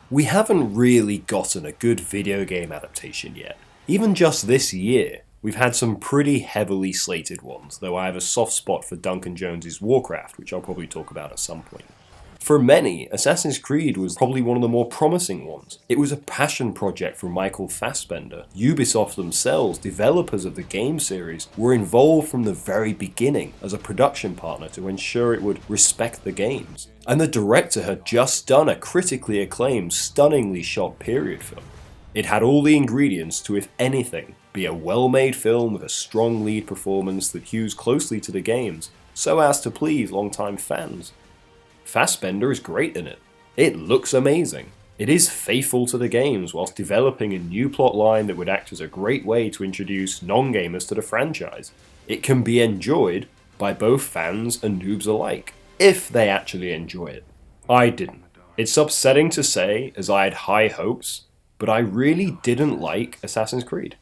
We haven't really gotten a good video game adaptation yet. Even just this year, we've had some pretty heavily slated ones, though I have a soft spot for Duncan Jones's Warcraft, which I'll probably talk about at some point. For many, Assassin's Creed was probably one of the more promising ones. It was a passion project from Michael Fassbender. Ubisoft themselves, developers of the game series, were involved from the very beginning as a production partner to ensure it would respect the games. And the director had just done a critically acclaimed, stunningly shot period film. It had all the ingredients to, if anything, be a well-made film with a strong lead performance that hews closely to the games, so as to please longtime fans. Fassbender is great in it. It looks amazing. It is faithful to the games whilst developing a new plotline that would act as a great way to introduce non-gamers to the franchise. It can be enjoyed by both fans and noobs alike, if they actually enjoy it. I didn't. It's upsetting to say, as I had high hopes, but I really didn't like Assassin's Creed.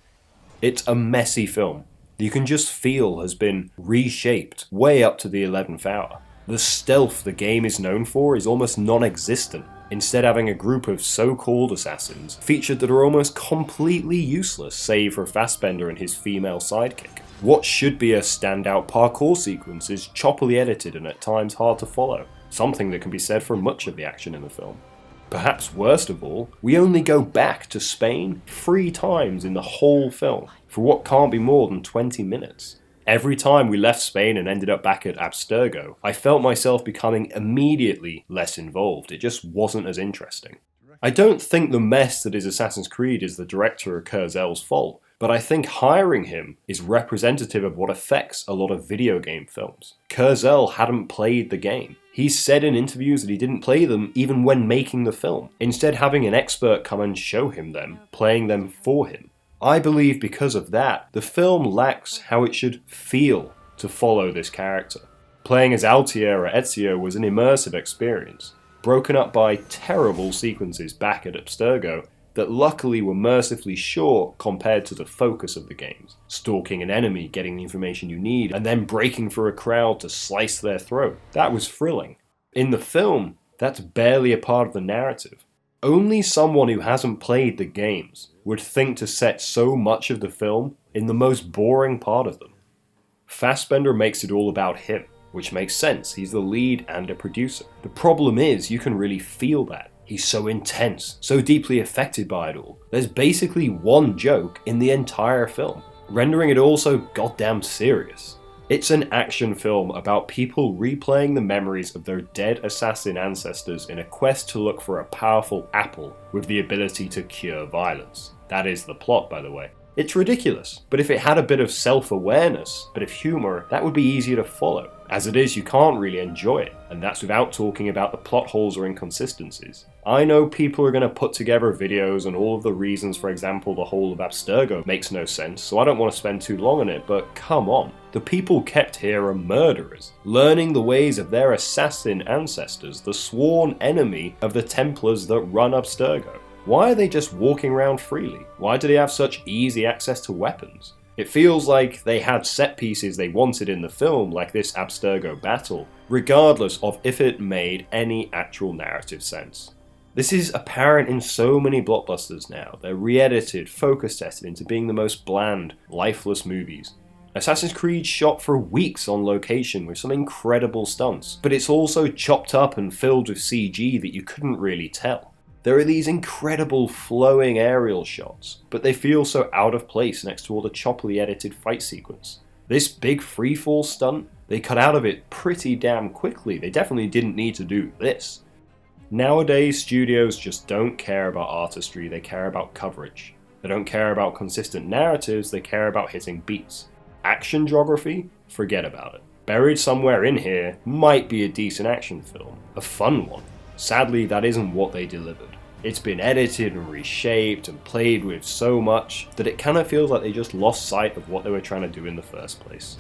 It's a messy film that you can just feel has been reshaped way up to the 11th hour. The stealth the game is known for is almost non-existent, instead having a group of so-called assassins featured that are almost completely useless save for Fassbender and his female sidekick. What should be a standout parkour sequence is choppily edited and at times hard to follow, something that can be said for much of the action in the film. Perhaps worst of all, we only go back to Spain 3 times in the whole film, for what can't be more than 20 minutes. Every time we left Spain and ended up back at Abstergo, I felt myself becoming immediately less involved. It just wasn't as interesting. I don't think the mess that is Assassin's Creed is the director Kurzel's fault, but I think hiring him is representative of what affects a lot of video game films. Kurzel hadn't played the game. He's said in interviews that he didn't play them even when making the film, instead having an expert come and show him them, playing them for him. I believe because of that, the film lacks how it should feel to follow this character. Playing as Altair or Ezio was an immersive experience, broken up by terrible sequences back at Abstergo that luckily were mercifully short compared to the focus of the games. Stalking an enemy, getting the information you need, and then breaking through a crowd to slice their throat. That was thrilling. In the film, that's barely a part of the narrative. Only someone who hasn't played the games would think to set so much of the film in the most boring part of them. Fassbender makes it all about him, which makes sense, he's the lead and a producer. The problem is, you can really feel that. He's so intense, so deeply affected by it all. There's basically one joke in the entire film, rendering it all so goddamn serious. It's an action film about people replaying the memories of their dead assassin ancestors in a quest to look for a powerful apple with the ability to cure violence. That is the plot, by the way. It's ridiculous, but if it had a bit of self-awareness, a bit of humour, that would be easier to follow. As it is, you can't really enjoy it, and that's without talking about the plot holes or inconsistencies. I know people are going to put together videos on all of the reasons, for example, the whole of Abstergo makes no sense, so I don't want to spend too long on it, but come on. The people kept here are murderers, learning the ways of their assassin ancestors, the sworn enemy of the Templars that run Abstergo. Why are they just walking around freely? Why do they have such easy access to weapons? It feels like they had set pieces they wanted in the film, like this Abstergo battle, regardless of if it made any actual narrative sense. This is apparent in so many blockbusters now. They're re-edited, focus tested into being the most bland, lifeless movies. Assassin's Creed shot for weeks on location with some incredible stunts, but it's also chopped up and filled with CG that you couldn't really tell. There are these incredible flowing aerial shots, but they feel so out of place next to all the choppily edited fight sequence. This big freefall stunt, they cut out of it pretty damn quickly. They definitely didn't need to do this. Nowadays, studios just don't care about artistry, they care about coverage. They don't care about consistent narratives, they care about hitting beats. Action geography? Forget about it. Buried somewhere in here might be a decent action film, a fun one. Sadly, that isn't what they delivered. It's been edited and reshaped and played with so much that it kind of feels like they just lost sight of what they were trying to do in the first place.